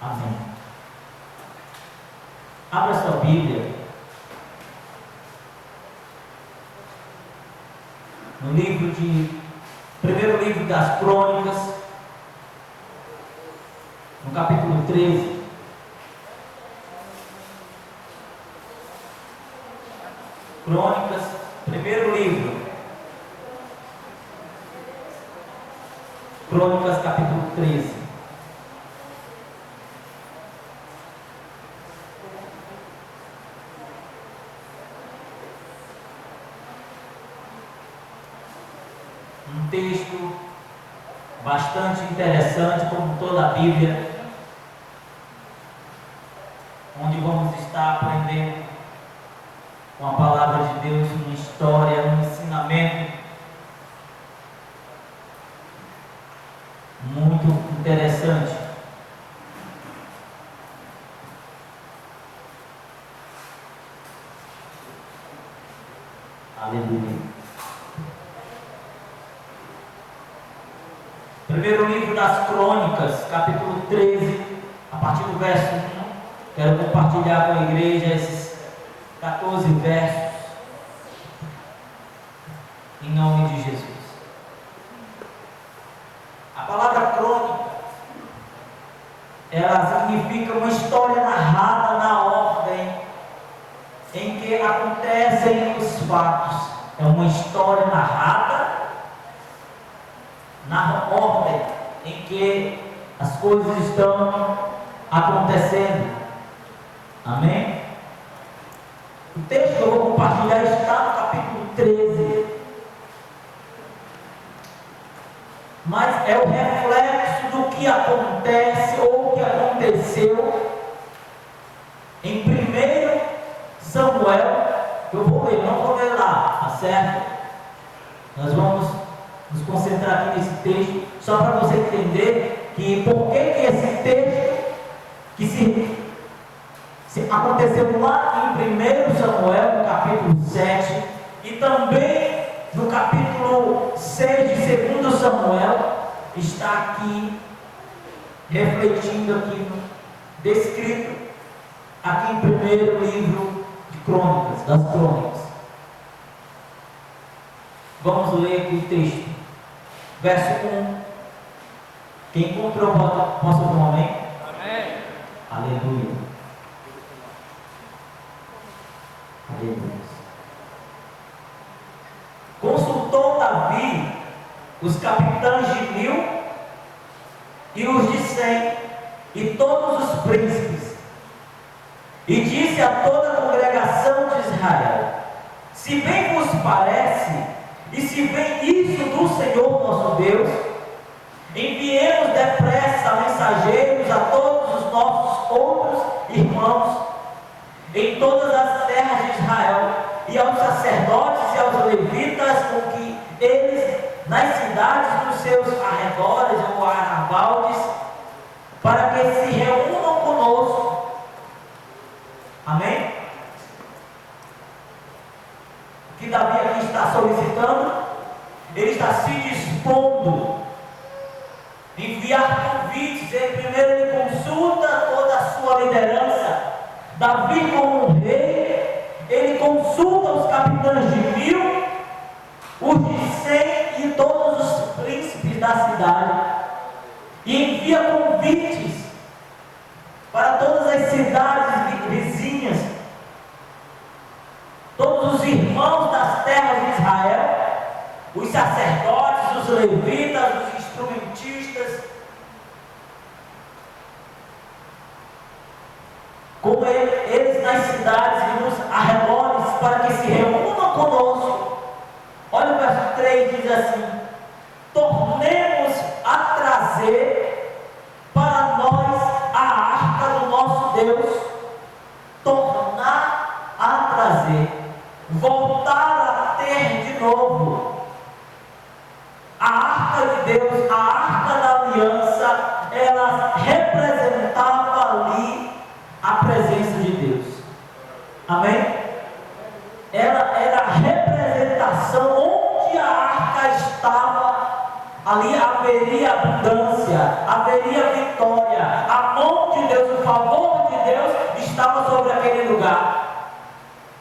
Amém. Abra sua Bíblia no primeiro livro das Crônicas, no capítulo 13. Crônicas, primeiro livro. Crônicas, capítulo 13. Um texto bastante interessante, como toda a Bíblia, onde vamos estar aprendendo com a palavra de Deus, uma história, um ensinamento muito interessante. Aleluia. Primeiro livro das Crônicas, capítulo 13, a partir do verso 1. Quero compartilhar com a igreja esses 14 versos, em nome de Jesus. A palavra crônica, ela significa uma história narrada na ordem em que acontecem os fatos. É uma história narrada na ordem em que as coisas estão acontecendo. Amém? O texto que eu vou compartilhar está no capítulo 13. Mas é o reflexo do que acontece ou o que aconteceu em 1 Samuel. Eu vou ler, não vou ler lá, tá certo? Nós vamos nos concentrar aqui nesse texto, só para você entender que por que esse texto que se aconteceu lá em 1 Samuel, no capítulo 7, e também no capítulo 6 de 2 Samuel, está aqui, refletindo aqui, descrito aqui em primeiro livro de Crônicas, das Crônicas. Vamos ler aqui o texto. Verso 1. Quem encontrou, posso ouvir um amém? Amém. Aleluia. Aleluia. Consultou Davi os capitães de 1000 e os de 100 e todos os príncipes, e disse a toda a congregação de Israel: se bem vos parece, e se vem isso do Senhor nosso Deus, enviemos depressa mensageiros a todos os nossos outros irmãos em todas as terras de Israel, e aos sacerdotes e aos levitas, com que eles nas cidades dos seus arredores ou arrabaldes, para que se reúnam conosco. Amém? O que Davi aqui está solicitando, ele está se dispondo a enviar convites. Primeiro ele consulta toda a sua liderança. Davi, como um rei, ele consulta os capitães de 1000, os de 100 e todos os príncipes da cidade, e envia convites para todas as cidades vizinhas, todos os irmãos das terras de Israel, os sacerdotes, os levitas, os instrumentistas, como eles nas cidades e nos arredores, para que se reúnam conosco. Olha o verso 3, diz assim: tornemos a trazer para nós a arca do nosso Deus. Tornar a trazer, voltar a ter de novo a arca de Deus, a arca da aliança. Ela representava ali a presença de Deus. Amém? Ela era a representação onde a arca estava, ali haveria abundância, haveria vitória. A mão de Deus, o favor de Deus estava sobre aquele lugar,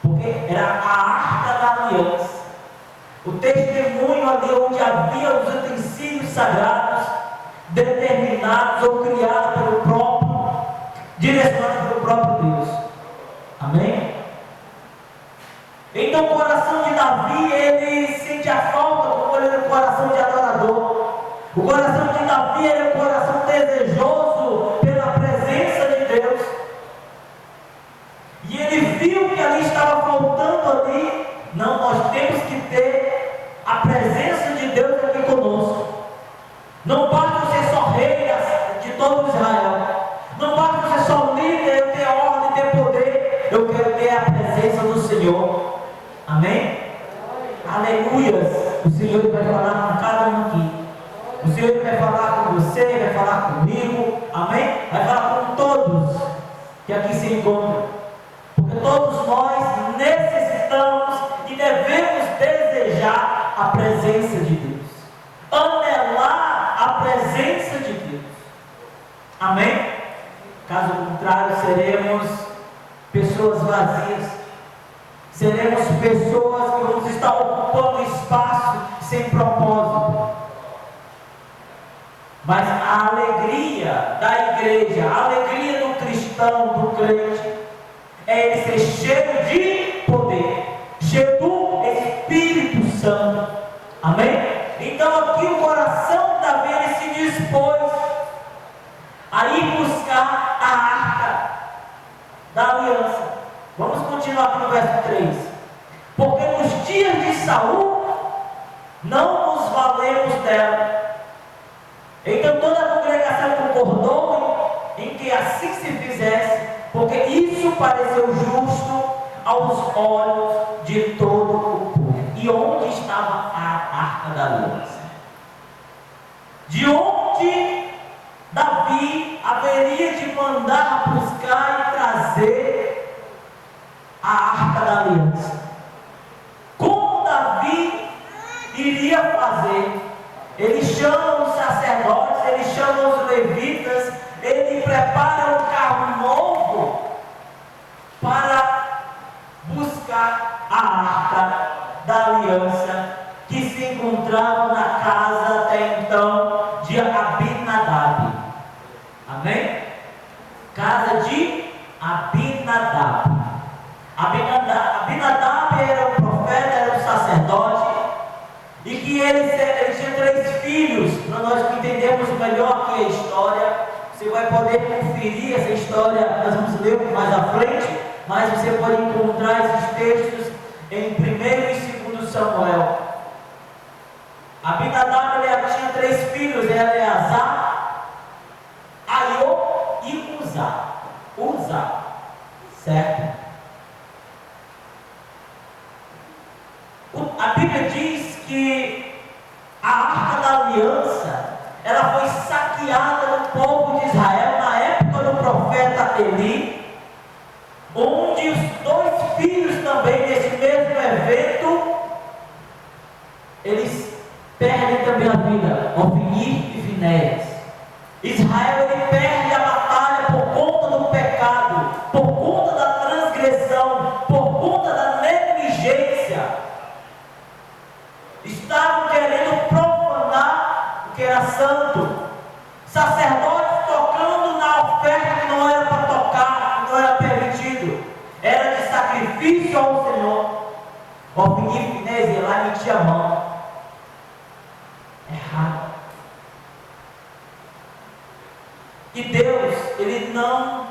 porque era a arca da aliança, o testemunho ali onde havia os utensílios sagrados, determinados ou criados pelo próprio, direcionados pelo próprio Deus. Amém? Então o coração de Davi, ele sente a falta, como ele era o coração de adorador. O coração de Davi era um coração desejoso pela presença de Deus. E ele viu que ali estava faltando ali. Não, nós temos que ter a presença de Deus aqui conosco. Não basta ser só rei de todo Israel. Não basta ser só líder, ter ordem, ter poder. Eu quero ter a presença do Senhor. Amém? Aleluias. O Senhor vai falar com cada um aqui. O Senhor vai falar com você, vai falar comigo. Amém? Vai falar com todos que aqui se encontram. Porque todos nós necessitamos e devemos desejar a presença de Deus. Anelar a presença de Deus. Amém? Caso contrário, seremos pessoas vazias. Seremos pessoas que vamos estar ocupando espaço sem propósito. Mas a alegria da igreja, a alegria do cristão, do crente, é ele ser cheio de poder, cheio do Espírito Santo. Amém? Então aqui o coração de Davi, ele se dispôs a ir buscar a arca da aliança. Vamos continuar aqui no verso 3. Porque nos dias de Saul não nos valemos dela. Então toda a congregação concordou em que assim se fizesse, porque isso pareceu justo aos olhos de todo o povo. E onde estava a arca da aliança? De onde Davi haveria de mandar buscar e trazer a arca da aliança? Como Davi iria fazer? Ele chama os sacerdotes, ele chama os levitas, ele prepara um carro novo para buscar a arca da aliança que se encontrava na casa até então de Abinadab. Amém? Casa de Abinadab. Abinadab era um profeta, era um sacerdote, e que ele tinha 3 filhos. Para nós entendermos melhor aqui a história, você vai poder conferir essa história, nós vamos ler mais à frente, mas você pode encontrar esses textos em 1º e 2º Samuel. Abinadab tinha 3 filhos, Eleazar, Aiô e Uzá, certo? A Bíblia diz que a arca da aliança, ela foi saqueada no povo de Israel na época do profeta Eli, onde os 2 filhos também nesse mesmo evento, eles perdem também a vida, Ofni e Finéias. Israel, ele perde a batalha por conta do pecado, por conta da transgressão, por conta da negligência. Estavam querendo profanar o que era santo. Sacerdotes tocando na oferta que não era para tocar, que não era permitido, era de sacrifício ao Senhor. Ofni e Finéias ia lá e metia a mão. Errado. E Deus, ele não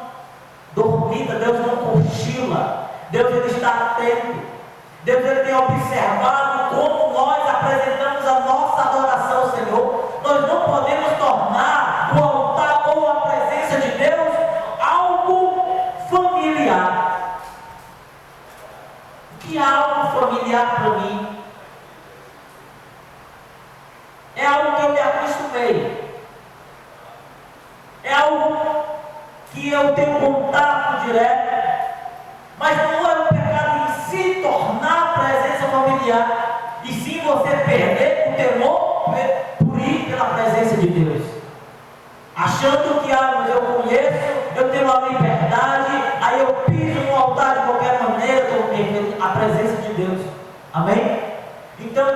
dormita, Deus não cochila, Deus, ele está atento. Deus, ele tem observado como nós apresentamos a nossa adoração ao Senhor. Nós não podemos tornar o altar ou a presença de Deus algo familiar. O que é algo familiar para mim? É algo que eu me acostumei. É algo que eu tenho contato direto. Mas não é o pecado em si tornar a presença familiar, e sim você perder o temor por ir de Deus, achando que mas eu conheço, eu tenho a liberdade, aí eu piso no altar de qualquer maneira, estou perdendo a presença de Deus. Amém? Então,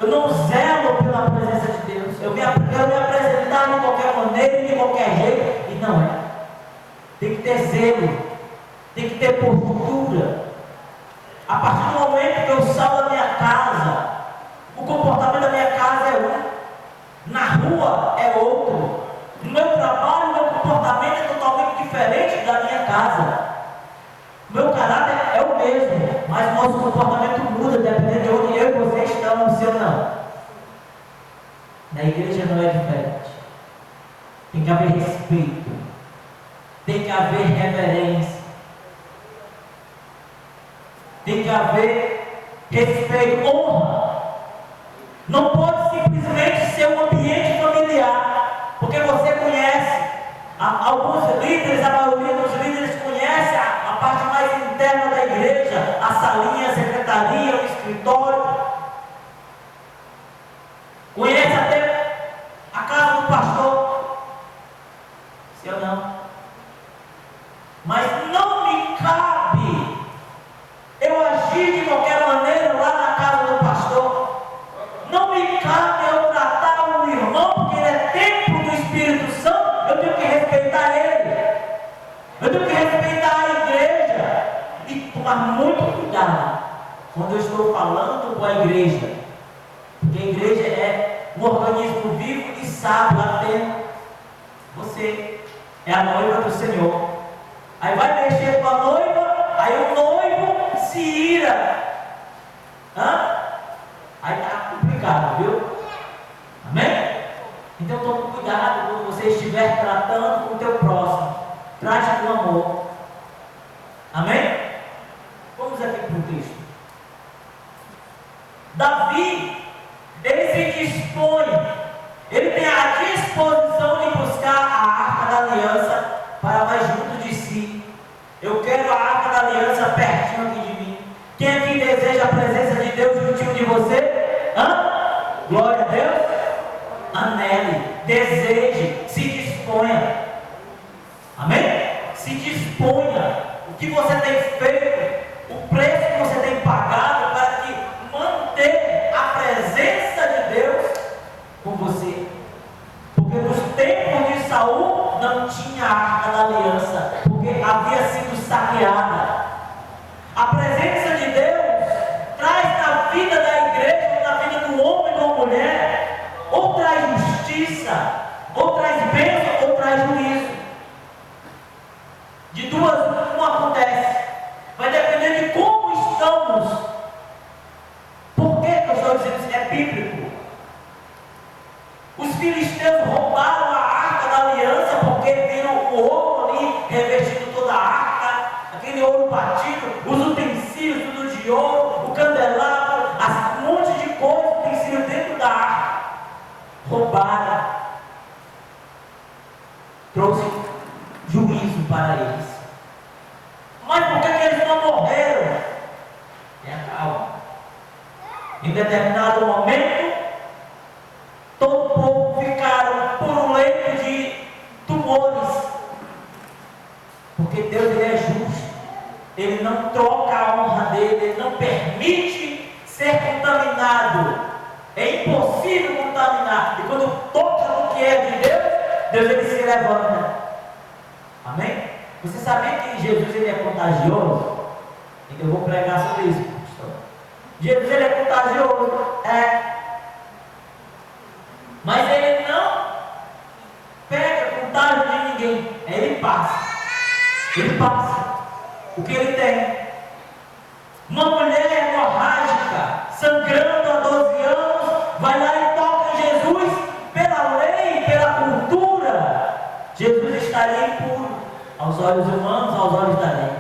eu não zelo pela presença de Deus, eu quero me apresentar de qualquer maneira e de qualquer jeito, e não é. Tem que ter zelo, tem que ter postura. A partir do momento que eu saio da minha casa, o comportamento da minha casa é um, na rua é outro, no meu trabalho, o meu comportamento é totalmente diferente da minha casa. O meu caráter é o mesmo, mas o nosso comportamento muda dependendo de onde eu e você estamos, sim ou não? Na igreja não é diferente. Tem que haver respeito, tem que haver reverência, tem que haver respeito, honra. Não pode simplesmente ser um ambiente familiar, porque você conhece, alguns líderes, a maioria dos líderes conhece a parte mais interna da igreja, a salinha, a secretaria, o escritório, conhece até a casa do pastor, sim ou não? Mas não me cabe eu agir de qualquer maneira lá na casa do pastor. Não me cabe eu tratar o irmão, porque ele é templo do Espírito Santo. Eu tenho que respeitar ele, eu tenho que respeitar a igreja e tomar muito cuidado quando eu estou falando com a igreja, porque a igreja é um organismo vivo e sábio, atento. Você é a noiva do Senhor, aí vai mexer com a noiva, aí o noivo se ira, aí está complicado, viu? Amém? Então tome cuidado quando você estiver tratando com o teu próximo, trate com amor. Amém? Vamos aqui para o texto. Davi, ele se dispõe, ele tem a disposição de buscar a arca da aliança para mais junto de si. Eu quero a arca da aliança pertinho aqui de mim. Quem aqui deseja a presença de Deus juntinho de você? Glória a Deus. Anele, deseje, se disponha. Amém? Se disponha. O que você tem feito, o preço que você tem pagado para que manter a presença de Deus com você. Porque nos tempos de Saul não tinha a arca da aliança, porque havia sido saqueada. A presença de Deus traz na vida da igreja, na vida do homem ou da mulher, ou traz justiça, ou traz bênção, ou traz juízo. De duas, uma acontece. Vai depender de como estamos. Por que eu estou dizendo isso? É bíblico. Os filisteus roubaram a arca da aliança porque viram o ouro ali revestindo toda a arca, aquele ouro batido, os utensílios tudo de ouro, o candelabro, um monte de coisa, utensílios dentro da arca. Roubaram. Trouxe juízo para eles. Mas por que eles não morreram? Tenha calma. Em determinado momento, todo o povo ficaram por um leito de tumores, porque Deus ele é justo, ele não troca a honra dele, ele não permite ser contaminado, é impossível contaminar, e quando toca no que é de Deus, Deus ele se levanta. Amém? Você sabia que Jesus ele é contagioso? Então eu vou pregar sobre isso, pastor. Jesus ele é contagioso, mas ele não pega contágio de ninguém, ele passa. Ele passa o que ele tem. Uma mulher hemorrágica, sangrando há 12 anos, vai lá e toca em Jesus, pela lei, pela cultura. Jesus estaria impuro aos olhos humanos, aos olhos da lei.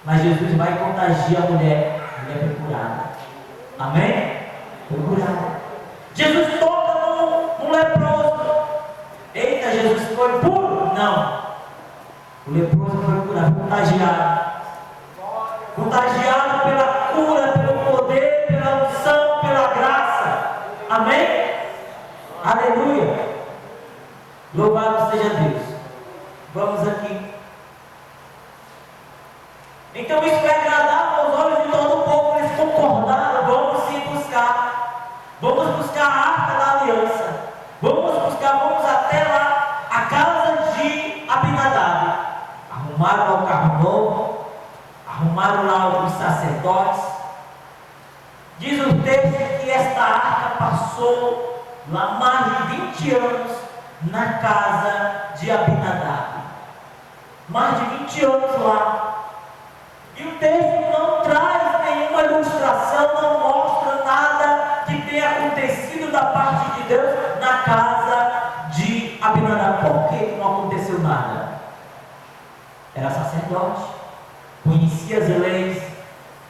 Mas Jesus vai contagiar a mulher foi curada. Amém? Foi curada. Jesus toca num leproso. Eita, Jesus foi puro? Não. O leproso foi curado, contagiado. Contagiado pela cura, pelo poder, pela unção, pela graça. Amém? Aleluia. Louvado seja Deus. Vamos aqui. Então isso foi agradável aos olhos de todo o povo. Eles concordaram, vamos sim buscar. Vamos buscar a arca da aliança. Vamos até lá, a casa de Abinadab. Arrumaram lá o carro novo, arrumaram lá os sacerdotes. Diz o texto que esta arca passou lá mais de 20 anos na casa de Abinadab. Mais de 20 anos lá. E o texto não traz nenhuma ilustração, não mostra nada que tenha acontecido da parte de Deus na casa de Abinadab. Por que não aconteceu nada? Era sacerdote, conhecia as leis,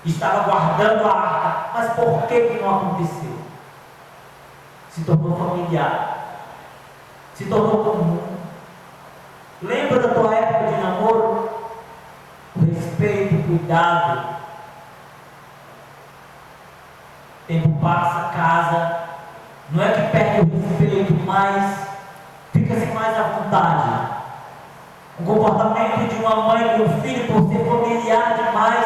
estava guardando a arca, mas por que não aconteceu? Se tornou familiar, se tornou comum. Lembra da tua época de namoro? O respeito, o cuidado. Tempo passa, casa, não é que perde o respeito, mas fica-se mais à vontade. O comportamento de uma mãe com um filho, por ser familiar demais,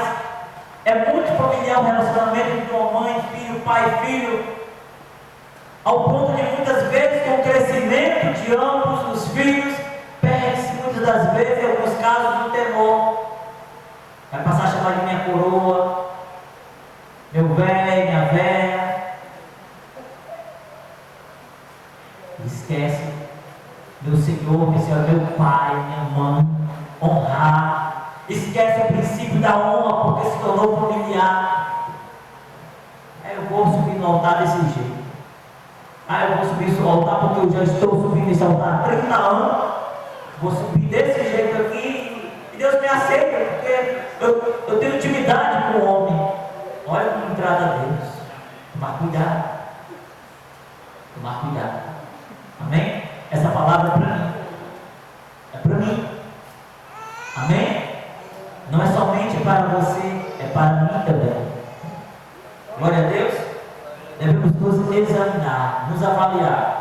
é muito familiar o relacionamento de uma mãe, filho, pai, filho, ao ponto de muitas vezes, com o crescimento de ambos os filhos, perde-se muitas das vezes, em alguns casos, o temor. Vai passar a chamar de minha coroa, meu velho, minha velha. Esquece meu Senhor, meu pai, minha mãe, honrar. Esquece o princípio da honra, porque se tornou familiar. Eu vou subir no altar desse jeito. Eu vou subir no altar porque eu já estou subindo esse altar há 30 anos. Vou subir desse jeito aqui e Deus me aceita, porque eu tenho intimidade com o homem. Olha como trata Deus. Tomar cuidado. Tomar cuidado. Amém? Essa palavra é para mim. É para mim. Amém? Não é somente para você, é para mim também. Glória a Deus. Devemos nos examinar, nos avaliar.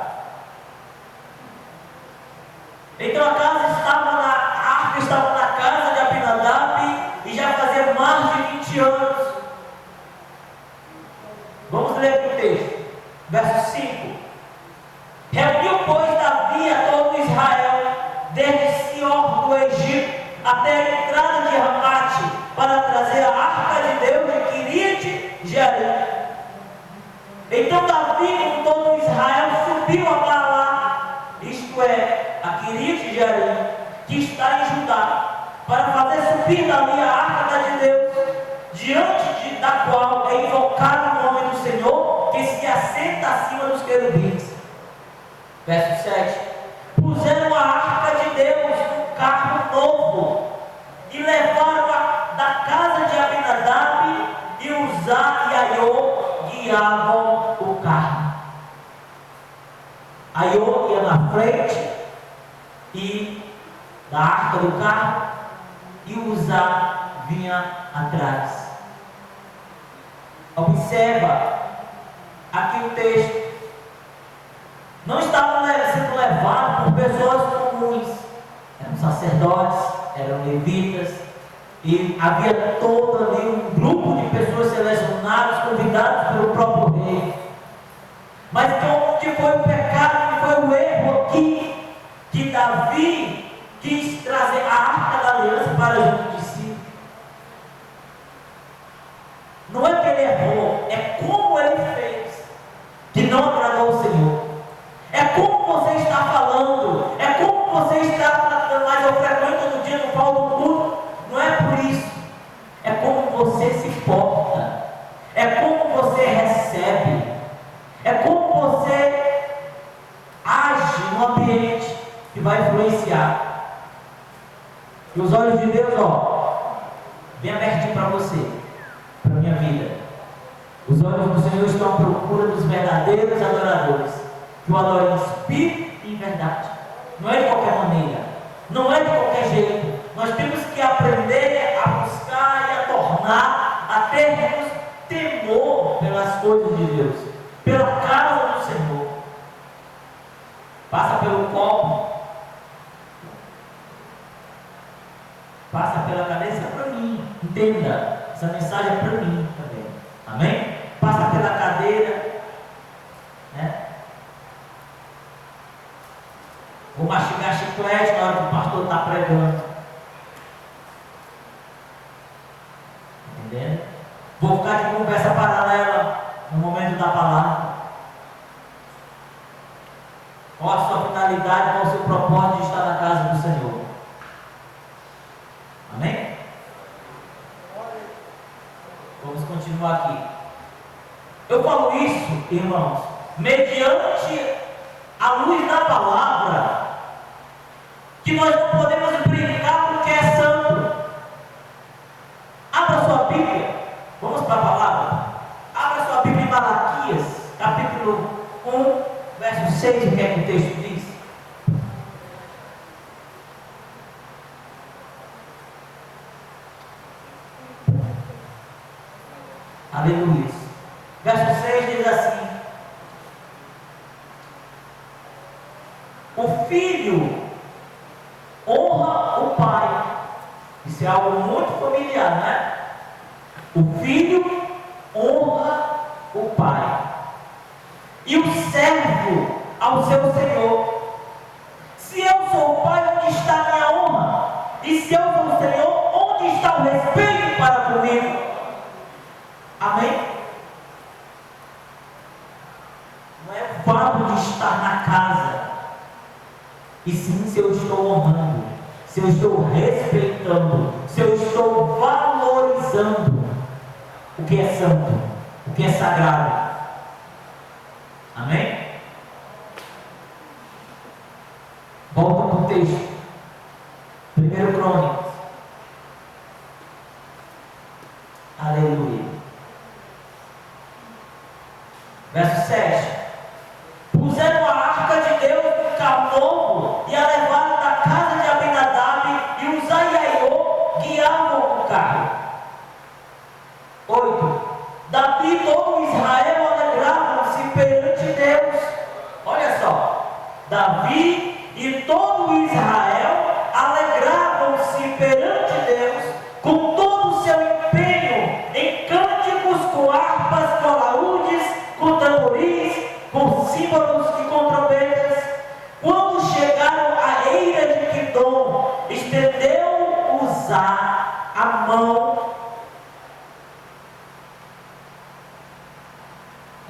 Então a arca estava na casa de Abinadab e já fazia mais de 20 anos. Vamos ler aqui o texto. Verso 5. Reuniu, pois, Davi a todo Israel, desde Sior do Egito até a entrada de Ramate, para trazer a arca de Deus de Quiriate Jearim. Então Davi com todo Israel subiu a Baalá, isto é, a Quiriate Jearim, que está em Judá, para fazer subir dali a arca de Deus, diante da qual é invocado o nome do Senhor, que se assenta acima dos querubins. Verso 7. Puseram a arca de Deus num carro novo e levaram da casa de Abinadab, e Uzá e Aiô guiavam o carro. Aiô ia na frente da arca do carro, e Uzá vinha atrás. Observa aqui o texto. Não estavam sendo levados por pessoas comuns, eram sacerdotes, eram levitas, e havia todo ali um grupo de pessoas selecionadas, convidadas pelo próprio rei. Mas onde foi o pecado, onde foi o erro aqui, que Davi quis trazer a arca da aliança para junto de si? Não é que ele errou, é como ele fez, que não agradou o Senhor. É como você está falando, é como você está tratando, mas eu frequento no dia do Paulo do culto. Não é por isso, é como você se porta, é como você recebe, é como você age no ambiente que vai influenciar. E os olhos de Deus, bem abertinho para você, para a minha vida. Os olhos do Senhor estão à procura dos verdadeiros adoradores, que o adorem em espírito e em verdade. Não é de qualquer maneira, não é de qualquer jeito. Nós temos que aprender a buscar e a tornar, a termos temor pelas coisas de Deus, pela casa do Senhor. Passa pelo copo, Passa pela cadeira, isso é para mim. Entenda, essa mensagem é para mim também. Amém? Passa pela cadeira, né? Vou mastigar chiclete na hora que o pastor está pregando. Entendendo? Vou ficar de conversa paralela no momento da palavra. Qual a sua finalidade, qual o seu propósito de estar na casa do Senhor? Amém? Vamos continuar aqui. Eu falo isso, irmãos, mediante a luz da palavra, que nós não podemos brincar porque é santo. Abra sua Bíblia, vamos para a palavra. Abra sua Bíblia em Malaquias, capítulo 1, verso 6, o que é que o texto diz? Aleluia. Verso 6 diz assim: o filho honra o pai. Isso é algo muito familiar, né? O filho honra o pai, e o servo ao seu senhor. Se eu sou o pai, onde está a minha honra? E se eu sou o Senhor, onde está o respeito para comigo? Amém? Não é o fato de estar na casa, e sim se eu estou honrando, se eu estou respeitando, se eu estou valorizando o que é santo, o que é sagrado. Amém? Volta para o texto. 1 Crônicas. Aleluia. Verso 7. Puseram a arca de Deus no carro novo e a levaram da casa de Abinadab, e os Aiaiô guiavam o carro. 8. Davi e todo Israel alegravam-se perante Deus. Olha só. Davi e todo Israel alegravam-se perante Deus com todo o seu empenho, em cânticos, com harpas, com alaúdes, com tamborins, com símbolos e com trombetas. Quando chegaram à eira de Quidom, estendeu Uzá a mão.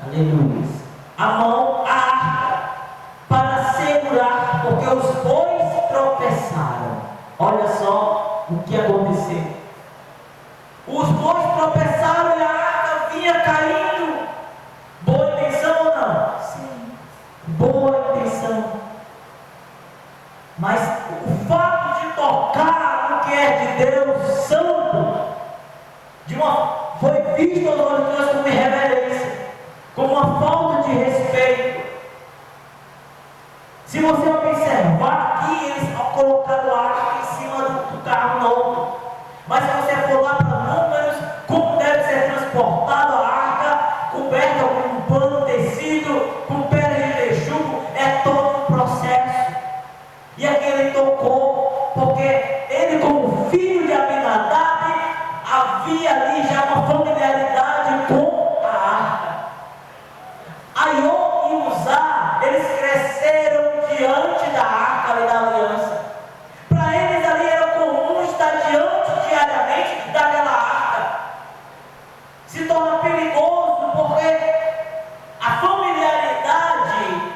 Aleluia. A mão à arca para segurar, porque os bois tropeçaram. Olha só o que aconteceu. Os bois tropeçaram e a arca vinha caindo. Boa intenção ou não? Sim. Boa intenção. Mas o fato de tocar no que é de Deus santo, foi visto aos olhos de Deus como irreverência, como uma falta de respeito. Se você observar aqui, eles colocaram a arca em cima do carro novo. Mas se você for lá para Números, como deve ser transportada a arca, coberta com um pano tecido, com pedra de texugo, é todo um processo. E aqui ele tocou, porque ele, como filho de Abinadab, havia ali já uma familiaridade com a arca. Aiô e Uzá, eles cresceram diante da arca ali da aliança. Para eles ali era comum estar diante diariamente daquela arca. Se torna perigoso porque a familiaridade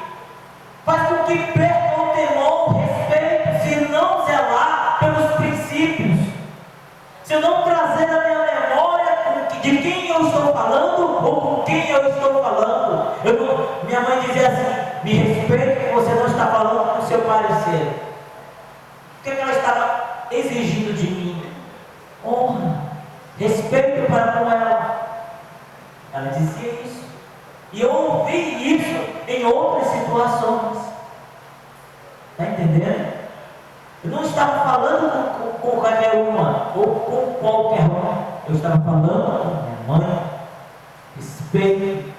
faz com que perca o temor, o respeito, se não zelar pelos princípios, se não trazer a minha memória de quem eu estou falando ou com quem eu estou falando. Minha mãe dizia assim: me respeite, que você não está falando com o seu parecer. O que ela estava exigindo de mim? Honra, respeito para com ela. Ela dizia isso. E eu ouvi isso em outras situações. Está entendendo? Eu não estava falando com qualquer uma, ou com qualquer uma. Eu estava falando com minha mãe. Respeito,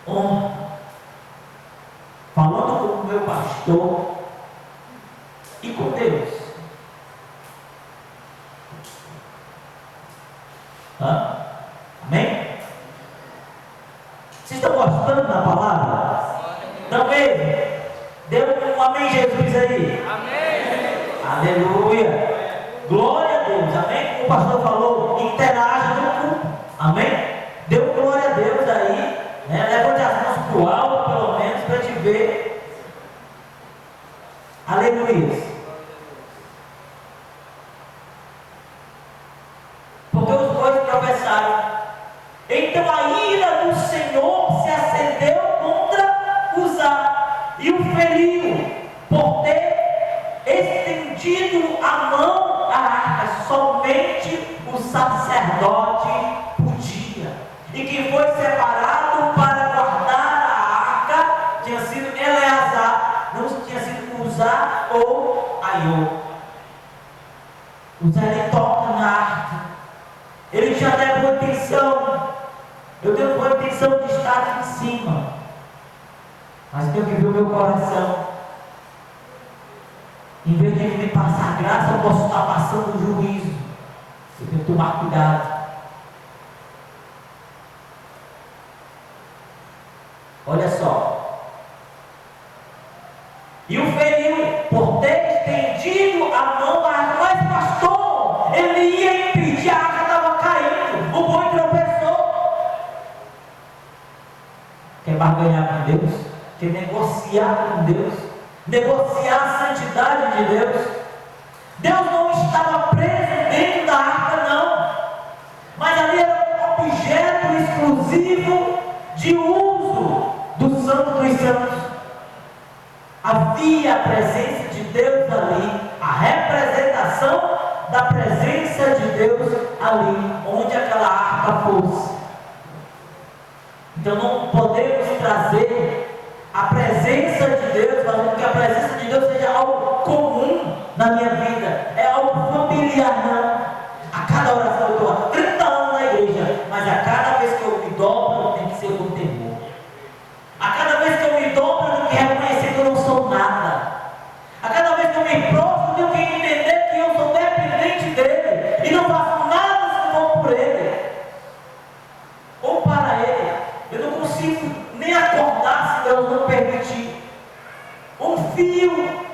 honra. Falando com o meu pastor e com Deus. amém, Jesus aí? Amém. Aleluia. Glória a Deus, amém? Como o pastor falou, interaja no culto, amém? Deu glória a Deus aí, né? Levante as mãos para o alto, pelo menos, para te ver. Aleluia. Porque os dois tropeçaram. Então a ira do Senhor se acendeu contra Uzá e o feriu, por ter estendido a mão à arca. Somente o sacerdote podia. E quem foi separado para guardar a arca tinha sido Eleazar, não tinha sido Uzá ou Aiô. Uzá, ele toca na arca. Ele tinha até boa intenção. Eu tenho boa intenção de estar aqui em cima, mas tenho que ver o meu coração. Em vez de me passar graça, eu posso estar passando juízo. Eu tenho que tomar cuidado. Olha só. E o feriu por ter estendido a mão à arca. Mas pastor, ele ia impedir, a arca estava caindo, o boi tropeçou. Quer barganhar com Deus? Quer negociar com Deus? Negociar a santidade de Deus? Deus não estava preso dentro da arca, não. Mas ali era um objeto exclusivo de uso do Santo dos Santos. Havia a presença de Deus ali, a representação da presença de Deus ali, onde aquela arca fosse. Então não podemos trazer a presença de Deus, fazendo que a presença de Deus seja algo comum na minha vida, é algo familiar, não. A cada oração eu estou há 30 anos na igreja, mas a cada vez que eu me dobro, tem que ser com temor. A cada vez que eu me dobro, eu tenho que reconhecer que eu não sou nada. A cada vez que eu me prostro, eu tenho que entender que eu sou dependente dele e não faço nada se não for por ele ou para ele. Eu não consigo nem acordar se Deus não permitir. Um fio,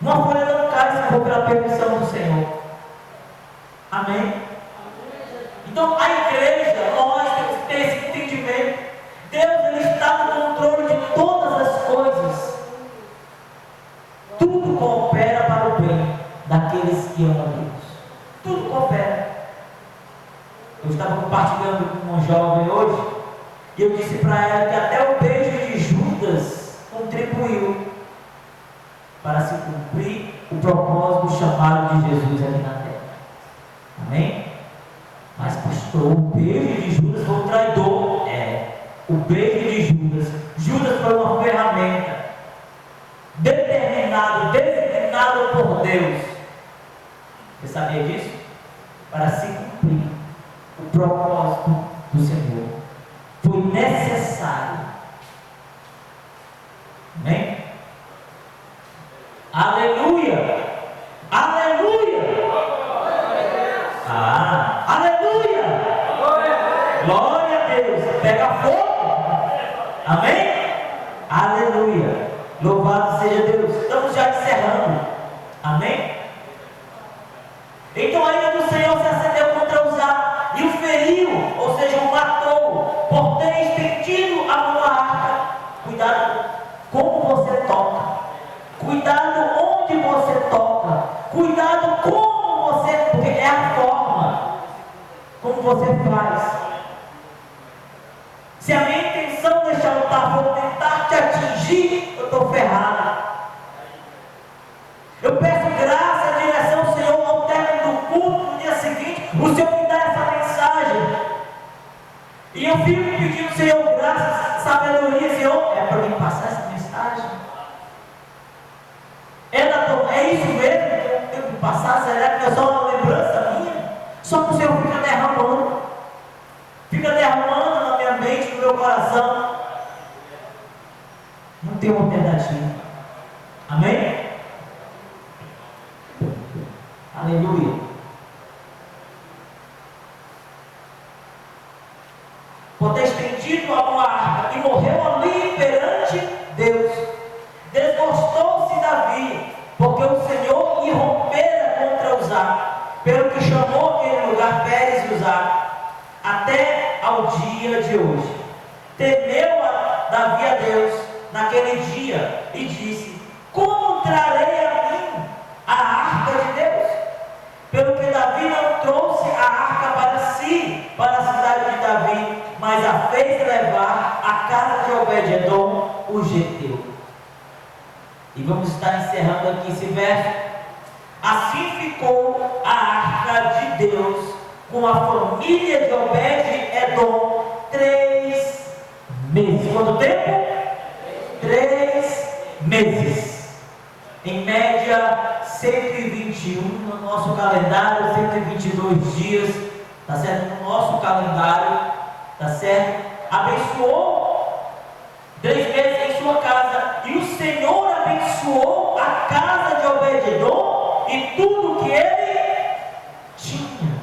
uma folha não cai se for pela permissão do Senhor. Amém? Então a igreja, nós temos que ter esse entendimento. Deus, ele está no controle de todas as coisas. Tudo coopera para o bem daqueles que amam a Deus. Tudo coopera. Eu estava compartilhando com uma jovem hoje, e eu disse para ela que até o beijo de Judas contribuiu para se cumprir o propósito do chamado de Jesus aqui na terra. Amém? Mas pastor, o beijo de Judas foi um traidor. O beijo de Judas foi uma ferramenta designado por Deus. Você sabia disso? Para se cumprir o propósito do Senhor. Foi necessário. Amém? Aleluia! Aleluia! Aleluia! Glória a Deus! Pega fogo! Amém? Aleluia! Louvado seja Deus! Estamos já encerrando. Amém? Então a ira do Senhor se acendeu contra Uzá e o feriu, ou seja, o matou, por ter estendido a mão à arca. Cuidado como você toca, cuidado onde você toca, cuidado como você, porque é a forma como você faz. Se a minha intenção neste altar for tentar te atingir, eu estou ferrado. Eu peço graça, direção, Senhor, ao término do culto, no dia seguinte, o Senhor me dá essa mensagem. E eu fico pedindo, Senhor, graça, sabedoria, Senhor, é para me passar essa mensagem. É isso mesmo que eu tenho que passar? Será que é só uma lembrança minha? Só que o Senhor fica derramando na minha mente, no meu coração. Não tem uma alternativa. Amém? Aleluia. Por ter estendido a mão à arca e morreu ali perante Deus. Desgostou-se da o Senhor irrompera contra Uzá, pelo que chamou aquele lugar Pérez Uzá, até ao dia de hoje. Temeu Davi a Deus naquele dia e disse: como trarei a mim a arca de Deus? Pelo que Davi não trouxe a arca para si, para a cidade de Davi, mas a fez levar à casa de Obed-edom, o geteu. E vamos estar encerrando aqui esse verso. Assim ficou a arca de Deus com a família de Obed-edom 3 meses. Quanto tempo? 3 meses. Em média 121 no nosso calendário, 122 dias, tá certo? No nosso calendário, tá certo? Abençoou 3 meses em sua casa, e o Senhor abençoou a casa de Obed-edom e tudo que ele tinha.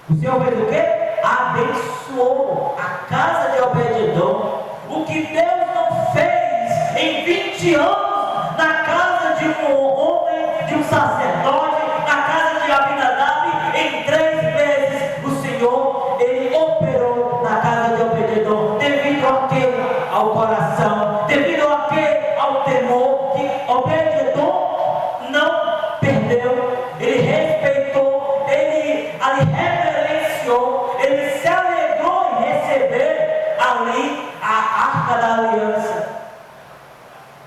O Senhor fez o quê? Abençoou a casa de Obed-edom. O que Deus não fez em 20 anos na casa de um homem, de um sacerdote, na casa de Abinadab, em 3 meses, o Senhor, ele operou na casa de Obed-edom. Devido a quê? Ao coração. Devido a quê? Ao temor, que Obed-edom não perdeu. Ele respeitou, ele ali reverenciou, ele se alegrou em receber ali a arca da aliança.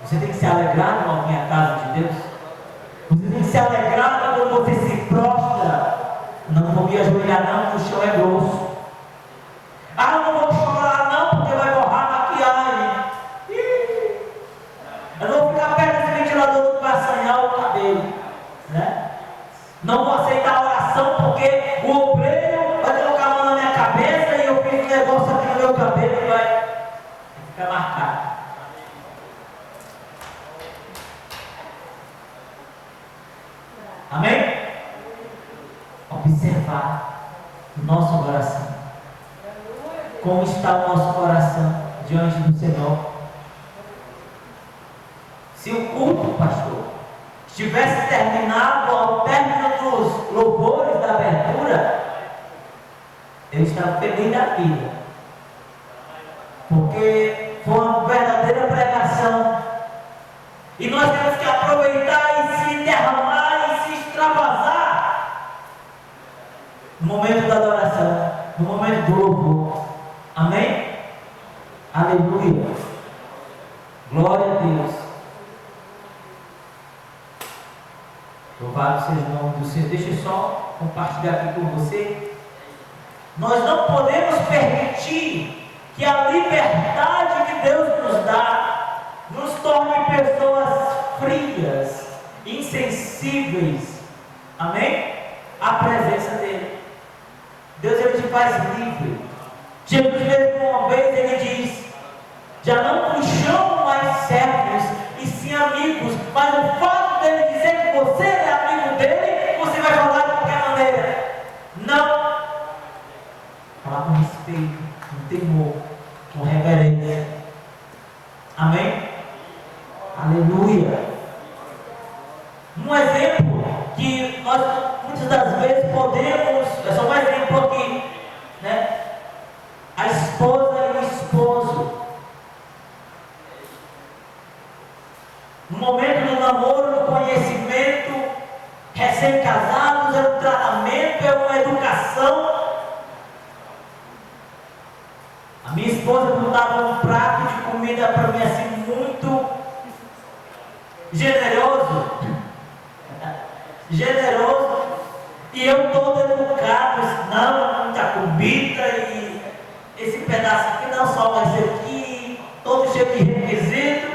Você tem que se alegrar quando vem à casa de Deus. Você tem que se alegrar quando você se prostra. Não vou me ajoelhar não, porque o chão é grosso. Ah, eu não vou chorar não, porque vai borrar a maquiagem. Eu não vou ficar perto desse ventilador que vai assanhar o cabelo, né? Não vou aceitar a oração, porque o obreiro vai colocar a mão na minha cabeça e eu fiz um negócio aqui no meu cabelo e vai ficar marcado. Amém? Observar o nosso coração. Como está o nosso coração diante do Senhor? Se o culto, pastor, tivesse terminado ao término dos louvores da abertura, eu estava feliz da vida, porque foi uma verdadeira pregação, e nós temos que aproveitar e se derramar e se extravasar no momento da adoração, no momento do louvor. Amém? Aleluia, glória a Deus. Louvado seja o nome do Senhor. Deixa eu só compartilhar aqui com você. Nós não podemos permitir que a liberdade que Deus nos dá nos torne pessoas frias, insensíveis. Amém? À presença dEle. Deus, Ele te faz livre. Jesus mesmo uma vez, Ele diz: já não nos chamam mais servos e sim amigos, mas o fato dele dizer que você é amigo dele, você vai falar de qualquer maneira. Não. Falar com respeito, com temor, com reverência. Amém? Aleluia. Um exemplo que nós muitas das vezes podemos, é só um exemplo aqui, né? A esposa e o esposo. No momento do namoro, no conhecimento, recém-casados, é um tratamento, é uma educação. A minha esposa dava um prato de comida para mim assim, muito generoso. Generoso. E eu todo educado, não, muita comida e esse pedaço aqui não, só vai ser aqui, todo cheio de requisito.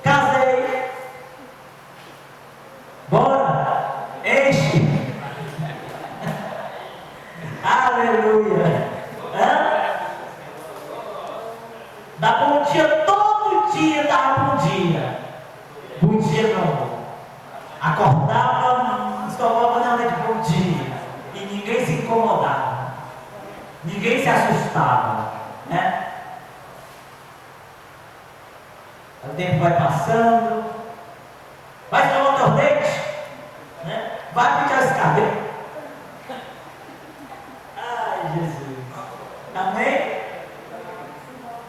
Casei. Bora. Enche. Aleluia. Dá bom dia todo dia, dá bom dia. Bom dia não. Acordava, escovava na hora de bom dia. E ninguém se incomodava. Ninguém se assustava, né? O tempo vai passando. Vai escovar o teu dente? Vai pedir as cadeiras. Ai, Jesus. Amém?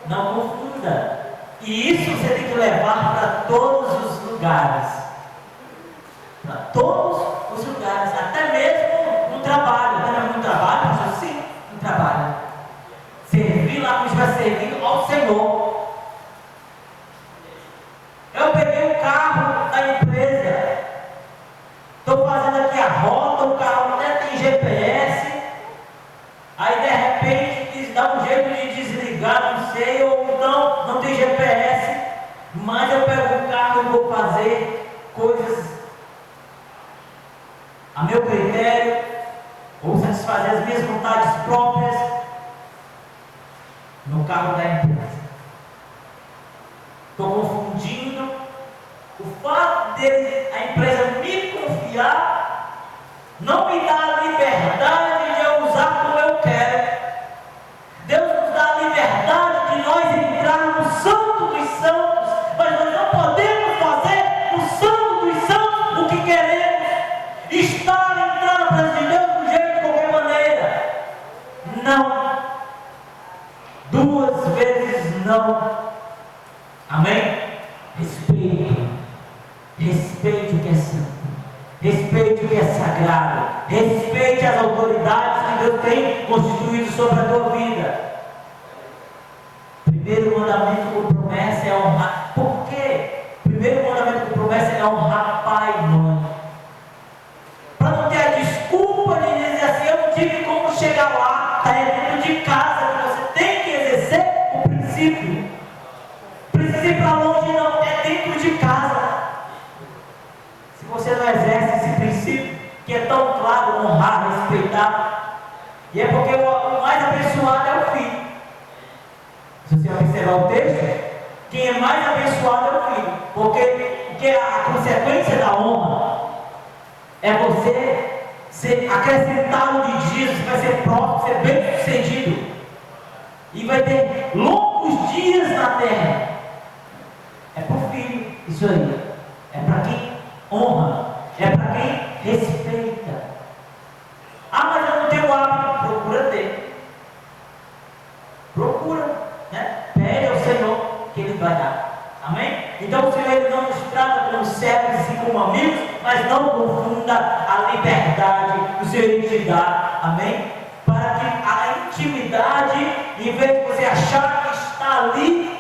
Não confunda. E isso você tem que levar para todos os lugares. Para todos os lugares. Até mesmo no trabalho. Até mesmo no trabalho, mas sim, no trabalho. Servir lá como estiver servindo ao Senhor. Eu peguei o carro da empresa. Estou fazendo aqui a rota, o carro até tem GPS. Aí de repente dá um jeito de desligar, não sei, ou não tem GPS. Mas eu pego o carro e vou fazer coisas a meu critério, ou satisfazer as minhas vontades próprias no carro da empresa. Estou confundindo o fato de a empresa me confiar, não me dá a liberdade de eu usar como eu quero. Deus nos dá a liberdade de nós entrar no Santo dos Santos, mas nós não podemos fazer no Santo dos Santos o que queremos. Estar entrando na presença de Deus do jeito de qualquer maneira. Não. 2 vezes não. Amém? Respeite o que é santo, respeite o que é sagrado, respeite as autoridades que Deus tem constituído sobre a tua vida. Primeiro mandamento com promessa é honrar. Por quê? Primeiro mandamento com promessa é honrar pai e mãe. Para não ter a desculpa de dizer assim, eu não tive como chegar lá. Está dentro de casa que você tem que exercer o princípio. Precisa ir para longe, não, é dentro de casa. Se você não exerce esse princípio, que é tão claro, honrar, respeitar, e é porque o mais abençoado é o filho. Se você observar o texto, quem é mais abençoado é o filho, porque a consequência da honra é você ser acrescentado de dias, você vai ser próspero, ser bem sucedido, e vai ter longos dias na terra. É para o filho, isso aí. É para quem honra, é para quem respeita. Ah, mas eu não tenho hábito. Procura ter. Procura, né? Pede ao Senhor que Ele vai dar. Amém? Então o Senhor Ele não nos trata como servos e como amigos, mas não confunda a liberdade que o Senhor Ele te dá. Amém? Para que a intimidade, em vez de você achar que está ali,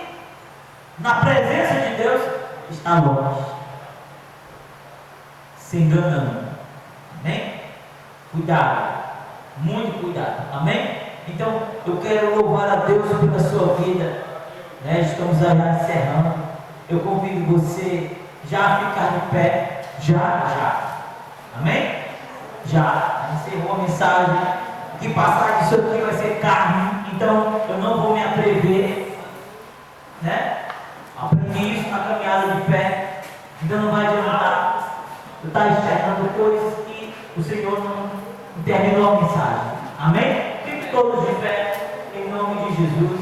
na presença de Deus, está longe, se enganando. Amém? Cuidado, muito cuidado. Amém? Então eu quero louvar a Deus pela sua vida, né? Estamos já encerrando. Eu convido você já a ficar de pé, já. Amém? Já encerrou a mensagem. Que passar disso aqui vai ser carne, então eu não vou me atrever, né? Aprendi isso na caminhada de pé. Então não vai adiantar eu estar enxergando coisas que o Senhor não terminou a mensagem. Amém? Fique todos de pé, em nome de Jesus.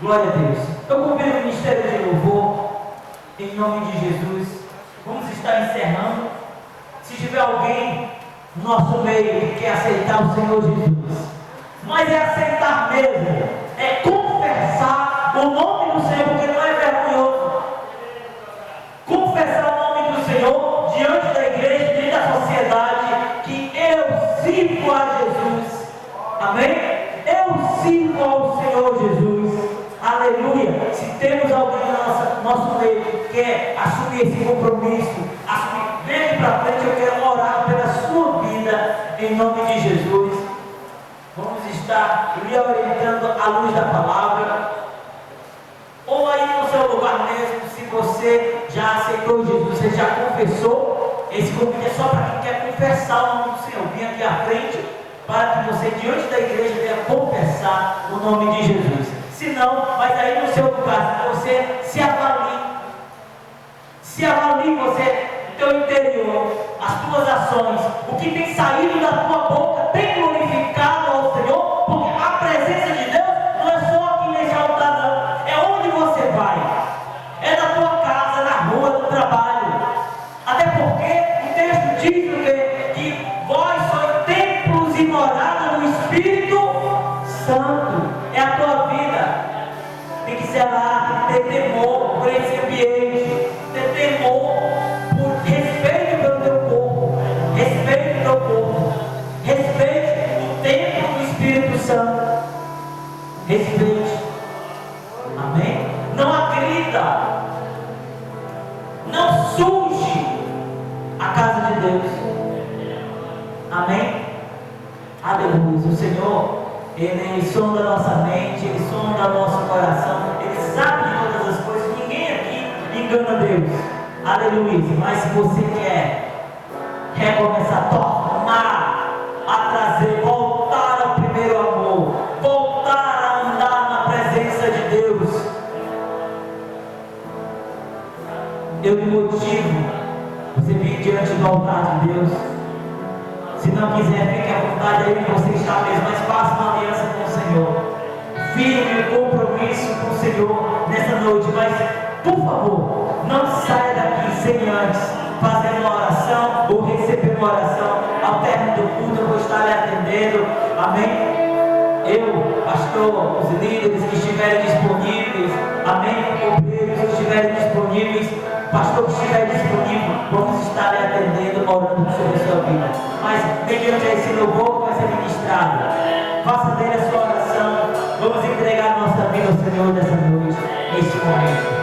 Glória a Deus. Eu convido o ministério de louvor, em nome de Jesus. Vamos estar encerrando. Se tiver alguém no nosso meio que quer aceitar o Senhor Jesus, mas é aceitar mesmo, é confessar o nome do Senhor, porque não é vergonhoso. Confessar o nome do Senhor diante da igreja, diante da sociedade, que eu sirvo a Jesus. Amém? Eu sirvo ao Senhor Jesus. Aleluia. Se temos alguém no nosso meio que quer assumir esse compromisso, vem para frente, eu quero orar pela sua vida, em nome de Jesus. Vamos estar lhe orientando à luz da palavra, ou aí no seu lugar mesmo, se você já aceitou Jesus, você já confessou, esse convite é só para quem quer confessar o nome do Senhor. Vem aqui à frente, para que você, diante da igreja, venha confessar o nome de Jesus. Se não, mas aí no seu lugar, você se avalie você, no teu interior, as tuas ações, o que tem saído da tua boca, tem glorificado ao Senhor, porque a presença de Deus não é só aqui nesse altar, não, é onde você precisa lá ter temor por esse ambiente, ter temor por respeito pelo teu corpo, respeite o teu corpo, respeite o templo do Espírito Santo, respeite, amém? Não agrida, não suje a casa de Deus, amém? Aleluia. O Senhor, Ele sonda a nossa mente, Ele sonda o nosso coração, Ele sabe de todas as coisas. Ninguém aqui engana Deus, aleluia. Mas se você quer recomeçar, tornar a trazer, voltar ao primeiro amor, voltar a andar na presença de Deus, eu lhe motivo você vir diante do altar de Deus. Se não quiser, fique à vontade aí que você está mesmo, mas faça uma aliança com o Senhor, firme o compromisso com o Senhor nessa noite. Mas por favor, não saia daqui sem antes fazer uma oração ou receber uma oração. Ao término do culto eu vou estar lhe atendendo, amém? Eu, pastor, os líderes que estiverem disponíveis, amém? Obreiros que estiverem disponíveis, pastor que estiver disponível, vamos estar lhe atendendo, orando sobre a sua vida. Mas mediante esse louvor que vai ser ministrado, faça dele a sua oração. Vamos entregar nossa vida ao Senhor nessa noite, neste momento.